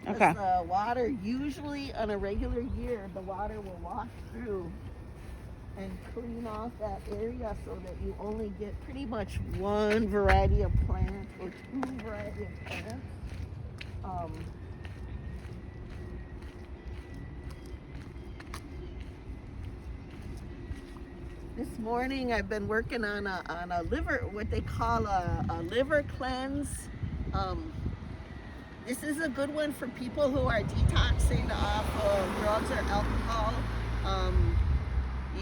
Okay. The water, usually on a regular year, the water will wash through and clean off that area so that you only get pretty much one variety of plant or two variety of plants. Um, this morning I've been working on a liver, what they call a liver cleanse. Um, this is a good one for people who are detoxing off of drugs or alcohol. Um,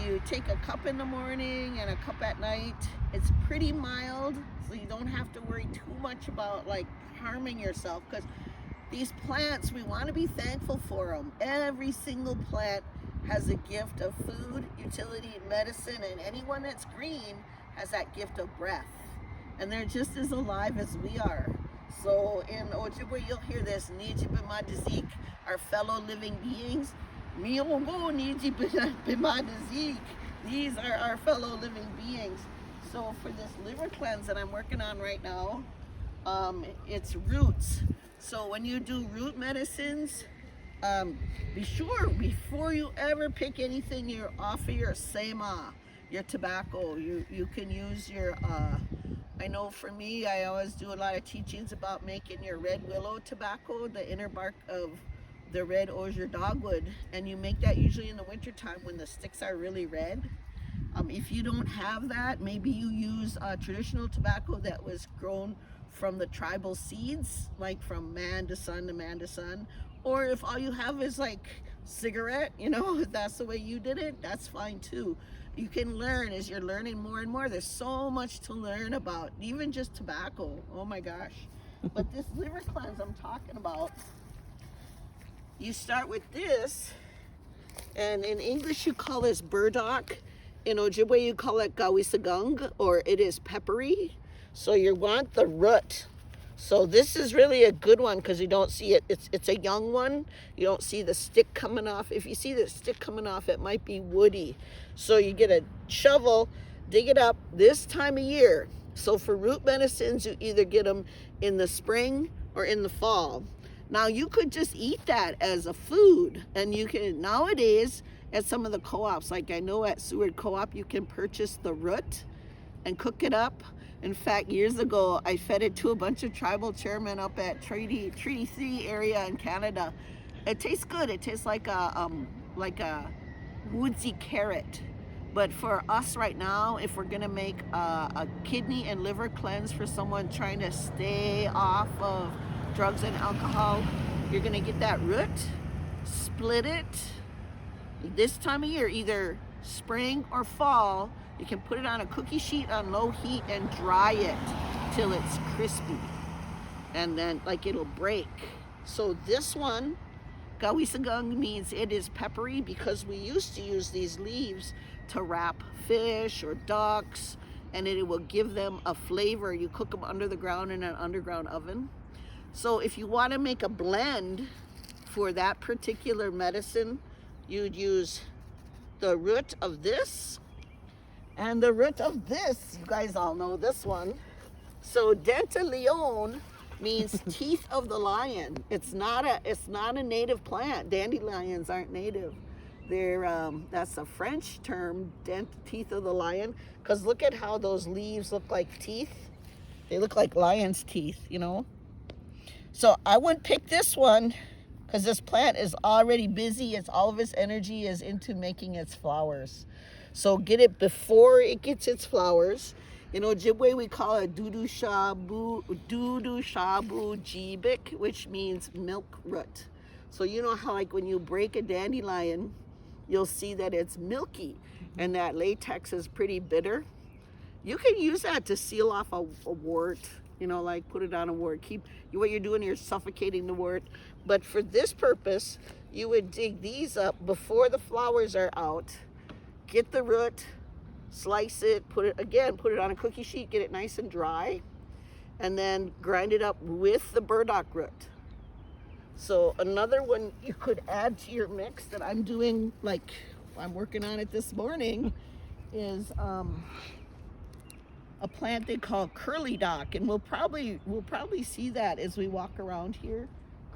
You take a cup in the morning and a cup at night. It's pretty mild, so you don't have to worry too much about like harming yourself, because these plants, we want to be thankful for them. Every single plant has a gift of food, utility, medicine, and anyone that's green has that gift of breath. And they're just as alive as we are. So in Ojibwe, you'll hear this, Nijibimadizik, our fellow living beings. Miogo Nijibimadizik. These are our fellow living beings. So for this liver cleanse that I'm working on right now, it's roots. So when you do root medicines, be sure before you ever pick anything, you're off of your sema, your tobacco. You can use your. I know for me, I always do a lot of teachings about making your red willow tobacco, the inner bark of the red osier dogwood, and you make that usually in the wintertime when the sticks are really red. If you don't have that, maybe you use traditional tobacco that was grown from the tribal seeds, like from man to son to man to son. Or if all you have is like cigarette, if that's the way you did it, that's fine too. You can learn as you're learning more and more. There's so much to learn about, even just tobacco. Oh my gosh. But this liver cleanse I'm talking about, you start with this, and in English you call this burdock. In Ojibwe you call it gawisagung, or it is peppery. So you want the root. So this is really a good one because you don't see it. It's a young one. You don't see the stick coming off. If you see the stick coming off, it might be woody. So you get a shovel, dig it up this time of year. So for root medicines, you either get them in the spring or in the fall. Now you could just eat that as a food, and you can nowadays at some of the co-ops, like I know at Seward Co-op, you can purchase the root and cook it up. In fact, years ago, I fed it to a bunch of tribal chairmen up at Treaty 3 area in Canada. It tastes good. It tastes like a woodsy carrot. But for us right now, if we're gonna make a kidney and liver cleanse for someone trying to stay off of drugs and alcohol, you're gonna get that root, split it. This time of year, either spring or fall, you can put it on a cookie sheet on low heat and dry it till it's crispy. And then like it'll break. So this one, gawisagung, means it is peppery because we used to use these leaves to wrap fish or ducks, and it will give them a flavor. You cook them under the ground in an underground oven. So if you want to make a blend for that particular medicine, you'd use the root of this and the root of this. You guys all know this one. So denta leon means teeth of the lion. It's not a native plant. Dandelions aren't native. They're that's a French term, teeth of the lion, because look at how those leaves look like teeth. They look like lion's teeth, So I wouldn't pick this one because this plant is already busy. All of its energy is into making its flowers. So get it before it gets its flowers. In Ojibwe, we call it dudu shabu jibik, which means milk root. So you know how like when you break a dandelion, you'll see that it's milky and that latex is pretty bitter. You can use that to seal off a wart, like put it on a wart. What you're doing, you're suffocating the wart. But for this purpose, you would dig these up before the flowers are out, get the root, slice it, put it on a cookie sheet, get it nice and dry, and then grind it up with the burdock root. So another one you could add to your mix that I'm doing, like I'm working on it this morning, is a plant they call curly dock, and we'll probably see that as we walk around here.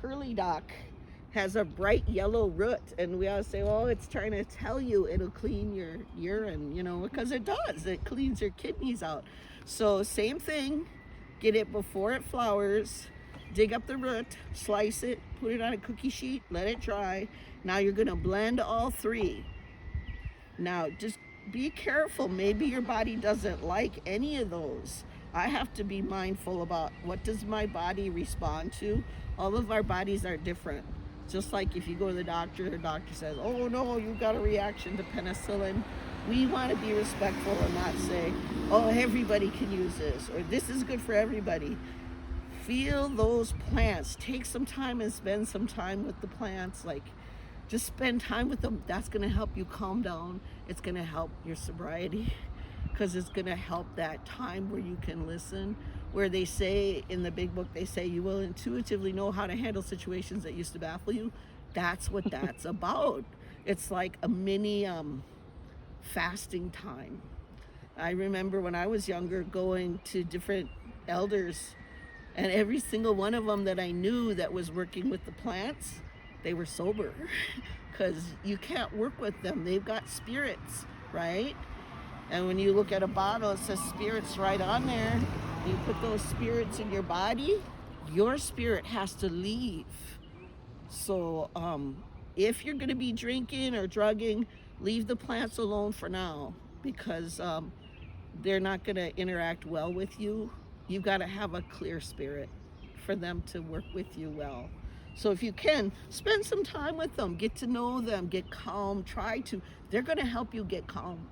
curly dock has a bright yellow root, and we always say, oh, it's trying to tell you it'll clean your urine, because it does. It cleans your kidneys out. So same thing, get it before it flowers, dig up the root, slice it, put it on a cookie sheet, let it dry. Now you're gonna blend all three. Now just be careful, maybe your body doesn't like any of those. I have to be mindful about what does my body respond to. All of our bodies are different. Just like if you go to the doctor says, oh no, you got a reaction to penicillin. We want to be respectful and not say, oh, everybody can use this, or this is good for everybody. Feel those plants. Take some time and spend some time with the plants. Like, just spend time with them. That's going to help you calm down. It's going to help your sobriety, because it's going to help that time where you can listen, where they say in the big book, they say you will intuitively know how to handle situations that used to baffle you. That's what that's about. It's like a mini fasting time. I remember when I was younger going to different elders, and every single one of them that I knew that was working with the plants, they were sober, because you can't work with them. They've got spirits, right? And when you look at a bottle, it says spirits right on there. You put those spirits in your body, your spirit has to leave. So if you're going to be drinking or drugging, leave the plants alone for now, because they're not going to interact well with you. You've got to have a clear spirit for them to work with you well. So if you can, spend some time with them, get to know them, get calm, they're going to help you get calm.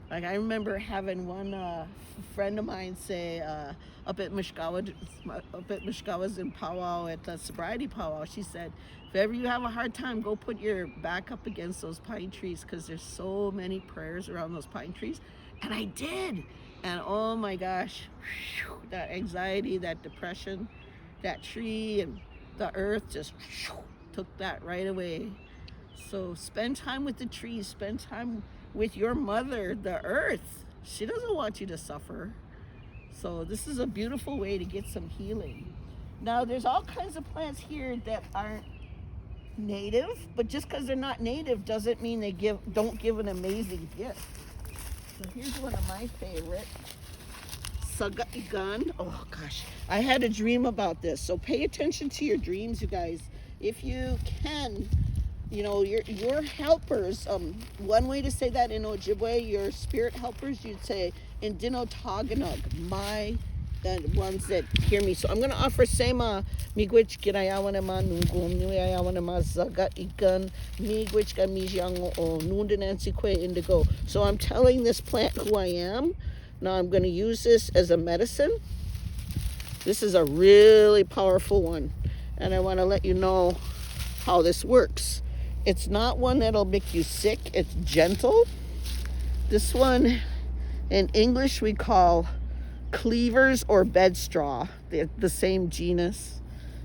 Like I remember having one friend of mine say up at Mishkawa's in powwow, at the sobriety powwow, she said, if ever you have a hard time, go put your back up against those pine trees, because there's so many prayers around those pine trees. And I did. And oh my gosh, that anxiety, that depression, that tree and the earth just took that right away. So spend time with the trees, spend time with your mother, the earth. She doesn't want you to suffer. So this is a beautiful way to get some healing. Now there's all kinds of plants here that aren't native, but just because they're not native doesn't mean they don't give an amazing gift. So here's one of my favorite, Saga'igan. Oh gosh, I had a dream about this. So pay attention to your dreams, you guys. If you can, your helpers, one way to say that in Ojibwe, your spirit helpers, you'd say, Indino Taganug, the ones that hear me. So I'm going to offer Sema, Migwich Girayawanama, Nungum, Nuyayawanama, Zaga Igan, Migwich Gamijang, O Nundanansikwe Indigo. So I'm telling this plant who I am. Now I'm going to use this as a medicine. This is a really powerful one, and I want to let you know how this works. It's not one that'll make you sick. It's gentle. This one, in English, we call cleavers or bedstraw. They're the same genus.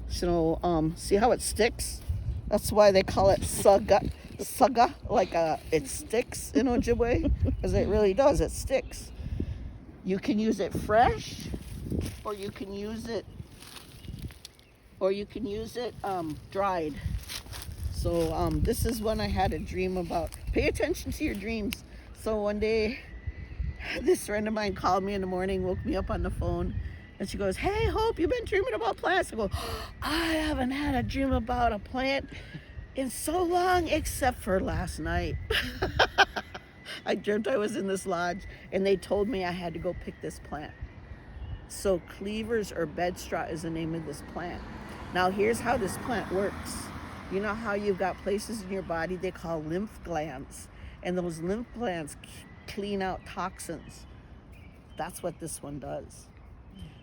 So, see how it sticks? That's why they call it saga, like it sticks in Ojibwe, because it really does. It sticks. You can use it fresh, or you can use it dried. So this is one I had a dream about. Pay attention to your dreams. So one day, this friend of mine called me in the morning, woke me up on the phone, and she goes, "Hey, Hope, you've been dreaming about plants." I go, "I haven't had a dream about a plant in so long, except for last night." I dreamt I was in this lodge, and they told me I had to go pick this plant. So cleavers or bedstraw is the name of this plant. Now here's how this plant works. You know how you've got places in your body they call lymph glands, and those lymph glands clean out toxins. That's what this one does.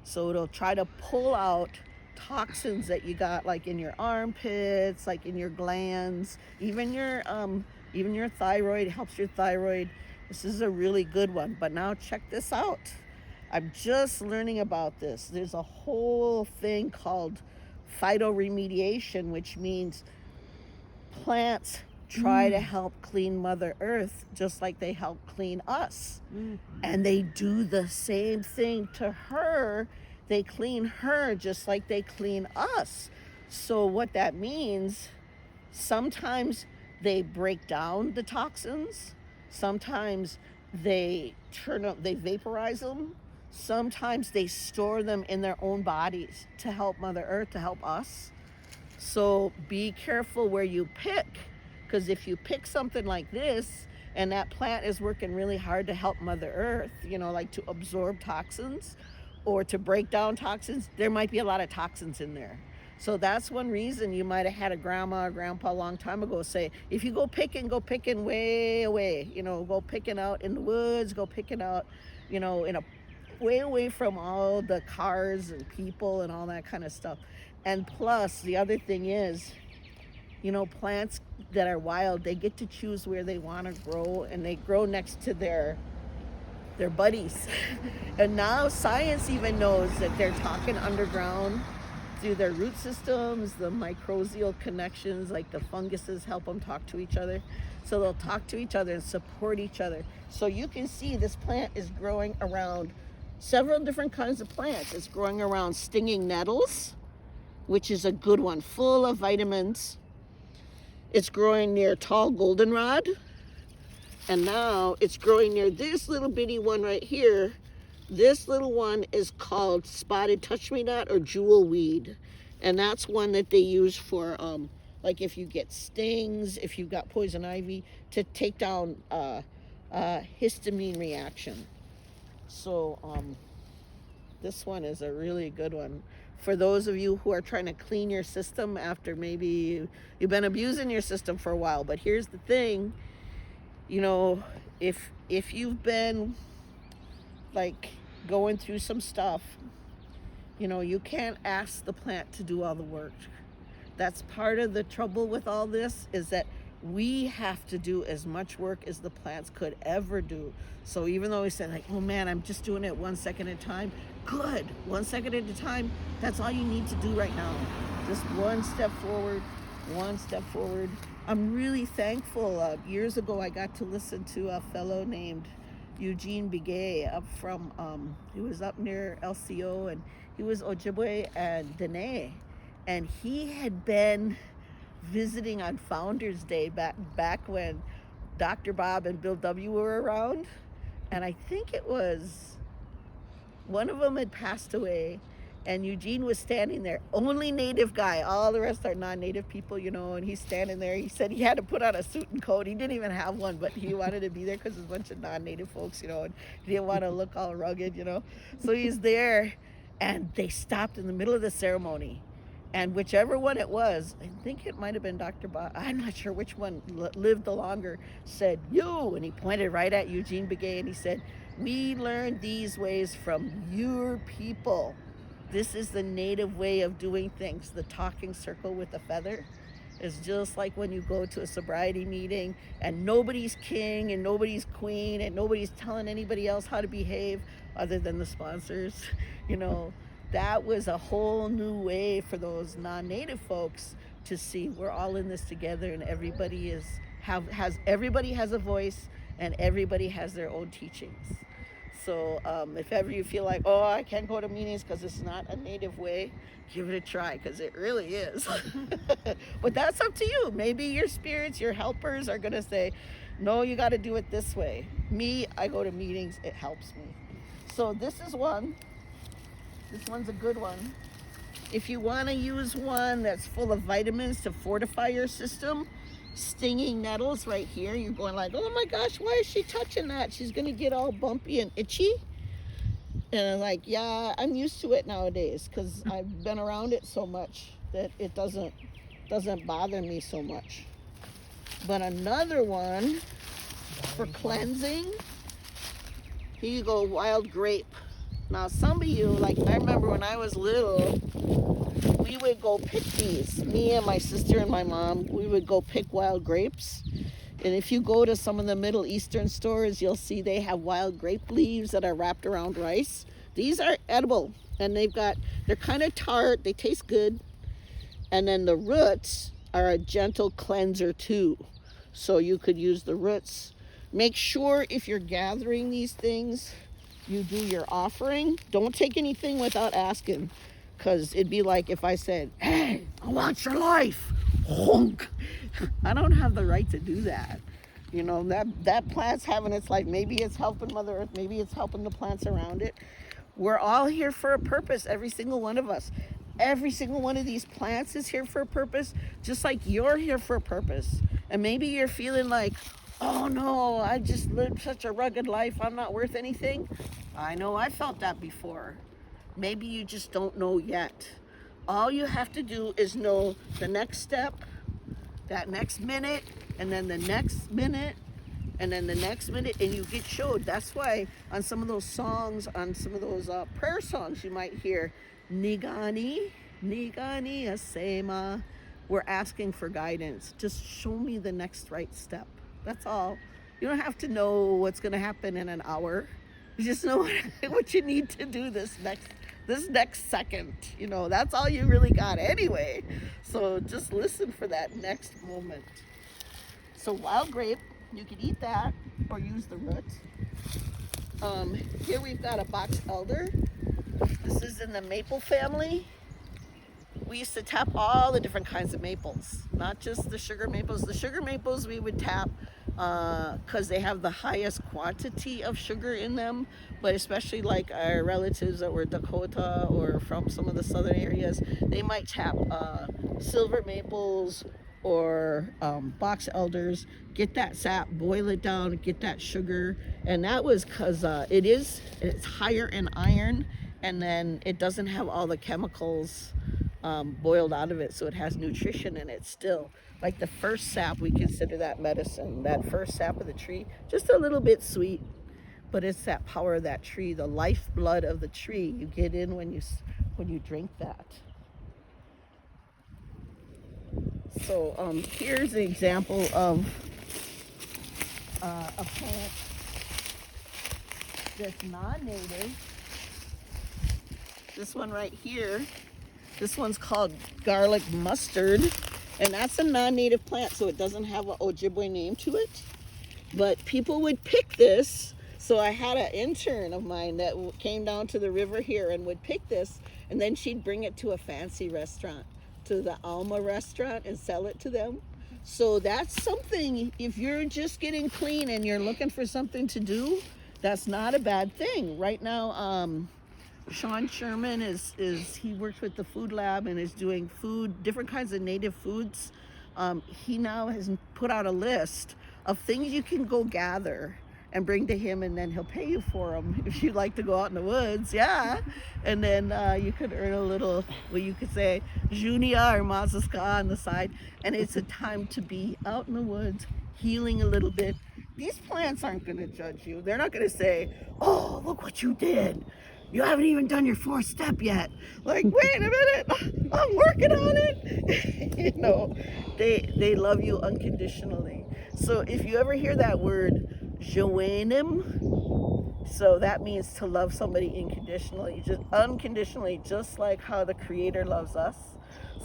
So it'll try to pull out toxins that you got, like in your armpits, like in your glands, even your thyroid. Helps your thyroid. This is a really good one. But now check this out. I'm just learning about this. There's a whole thing called phytoremediation, which means plants try to help clean Mother Earth just like they help clean us. And they do the same thing to her. They clean her just like they clean us. So what that means, sometimes they break down the toxins, sometimes they vaporize them, sometimes they store them in their own bodies to help Mother Earth, to help us. So be careful where you pick, because if you pick something like this and that plant is working really hard to help Mother Earth, like to absorb toxins or to break down toxins, there might be a lot of toxins in there. So that's one reason you might have had a grandma or grandpa a long time ago say, if you go picking way away, go picking out in the woods, go picking out, in a way away from all the cars and people and all that kind of stuff. And plus, the other thing is, plants that are wild, they get to choose where they want to grow, and they grow next to their buddies. And now science even knows that they're talking underground through their root systems, the mycorrhizal connections, like the funguses help them talk to each other. So they'll talk to each other and support each other. So you can see this plant is growing around several different kinds of plants. It's growing around stinging nettles, which is a good one, full of vitamins. It's growing near tall goldenrod. And now it's growing near this little bitty one right here. This little one is called spotted touch-me-not or jewel weed. And that's one that they use for, like if you get stings, if you've got poison ivy, to take down histamine reaction. So this one is a really good one for those of you who are trying to clean your system after maybe you've been abusing your system for a while. But here's the thing, if you've been like going through some stuff, you can't ask the plant to do all the work. That's part of the trouble with all this, is that we have to do as much work as the plants could ever do. So even though we said like, oh man, I'm just doing it 1 second at a time, good, 1 second at a time, that's all you need to do right now. Just one step forward, one step forward. I'm really thankful. Years ago, I got to listen to a fellow named Eugene Begay up from, he was up near LCO, and he was Ojibwe and Dene. And he had been visiting on Founders Day back when Dr. Bob and Bill W. were around. And I think it was, one of them had passed away, and Eugene was standing there, only native guy, all the rest are non-native people, and he's standing there. He said he had to put on a suit and coat. He didn't even have one, but he wanted to be there because there's a bunch of non-native folks, and he didn't want to look all rugged, So he's there, and they stopped in the middle of the ceremony. And whichever one it was, I think it might have been Dr. Bob, I'm not sure which one lived the longer, said, you, and he pointed right at Eugene Begay, and he said, we learned these ways from your people. This is the native way of doing things. The talking circle with the feather is just like when you go to a sobriety meeting and nobody's king and nobody's queen and nobody's telling anybody else how to behave other than the sponsors, That was a whole new way for those non-native folks to see we're all in this together, and everybody everybody has a voice, and everybody has their own teachings. So if ever you feel like, oh, I can't go to meetings because it's not a native way, give it a try, because it really is. But that's up to you. Maybe your spirits, your helpers are going to say, no, you got to do it this way. Me, I go to meetings. It helps me. So this is one. This one's a good one. If you want to use one that's full of vitamins to fortify your system, stinging nettles right here, you're going like, oh my gosh, why is she touching that? She's going to get all bumpy and itchy. And I'm like, yeah, I'm used to it nowadays because I've been around it so much that it doesn't bother me so much. But another one for cleansing, here you go, wild grape. Now, some of you, like I remember when I was little, we would go pick these. Me and my sister and my mom, we would go pick wild grapes. And if you go to some of the Middle Eastern stores, you'll see they have wild grape leaves that are wrapped around rice. These are edible, and they're kind of tart, they taste good. And then the roots are a gentle cleanser too. So you could use the roots. Make sure if you're gathering these things, you do your offering. Don't take anything without asking, Because it'd be like if I said, hey, I want your life. Honk. I don't have the right to do that. You know, that plant's having its life. Maybe it's helping Mother Earth. Maybe it's helping the plants around it. We're all here for a purpose, every single one of us. Every single one of these plants is here for a purpose, just like you're here for a purpose. And maybe you're feeling like, oh no, I just lived such a rugged life, I'm not worth anything. I know I felt that before. Maybe you just don't know yet. All you have to do is know the next step, that next minute, and then the next minute, and then the next minute, and you get showed. That's why on some of those songs, on some of those prayer songs, you might hear, Nigani, Nigani Asema. We're asking for guidance. Just show me the next right step. That's all. You don't have to know what's going to happen in an hour. You just know what you need to do this next second. You know, that's all you really got anyway. So just listen for that next moment. So wild grape, you can eat that or use the root. Here we've got a box elder. This is in the maple family. We used to tap all the different kinds of maples, not just the sugar maples. The sugar maples we would tap because they have the highest quantity of sugar in them, but especially like our relatives that were Dakota or from some of the southern areas, they might tap silver maples or box elders, get that sap, boil it down, get that sugar. And that was because it's higher in iron, and then it doesn't have all the chemicals boiled out of it, so it has nutrition in it still. Like the first sap, we consider that medicine. That first sap of the tree, just a little bit sweet, but it's that power of that tree, the lifeblood of the tree. You get in when you drink that. So here's an example of a plant that's non-native. This one right here, this one's called garlic mustard, and that's a non-native plant, so it doesn't have an Ojibwe name to it. But people would pick this, so I had an intern of mine that came down to the river here and would pick this, and then she'd bring it to a fancy restaurant, to the Alma restaurant, and sell it to them. So that's something, if you're just getting clean and you're looking for something to do, that's not a bad thing. Right now, Sean Sherman he works with the food lab and is doing different kinds of native foods. He now has put out a list of things you can go gather and bring to him, and then he'll pay you for them if you'd like to go out in the woods. Yeah. And then you could earn a little, well, you could say Junia or Mazaska on the side, and it's a time to be out in the woods, healing a little bit. These plants aren't going to judge you. They're not going to say, oh, look what you did. You haven't even done your fourth step yet. Like, wait a minute, I'm working on it. You know, they love you unconditionally. So if you ever hear that word, joanim, so that means to love somebody unconditionally, just unconditionally, just like how the Creator loves us.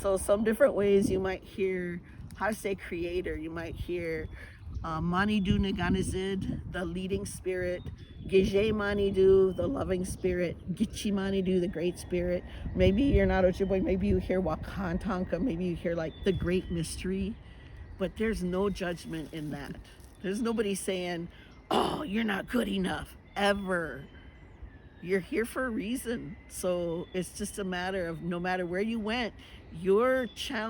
So some different ways you might hear how to say Creator. You might hear Manidu Naganizid, the leading spirit. Geje Manidu, the loving spirit. Gichi Manidu, the great spirit. Maybe you're not Ojibwe, maybe you hear Wakantanka, maybe you hear like the great mystery, but there's no judgment in that. There's nobody saying, oh, you're not good enough, ever. You're here for a reason. So it's just a matter of no matter where you went, your challenge